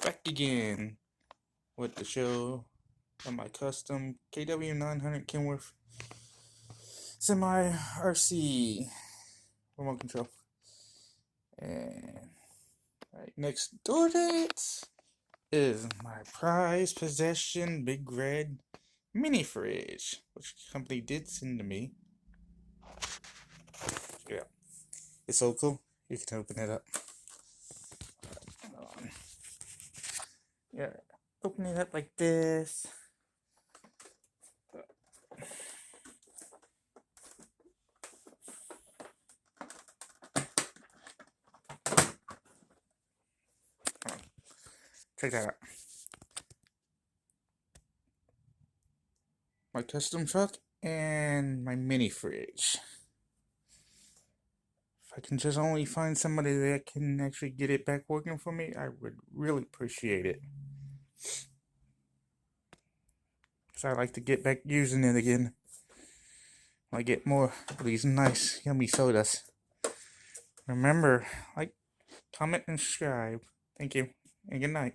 back again with the show on my custom KW 900 Kenworth semi RC remote control. And right next door to it is my prized possession big red mini fridge, which the company did send to me. Yeah, it's so cool. You can open it up. Yeah, open it up like this. Check that out. My custom truck and my mini fridge. If I can just only find somebody that can actually get it back working for me, I would really appreciate it. Because I like to get back using it again. I get more of these nice, yummy sodas. Remember, like, comment, and subscribe. Thank you, and good night.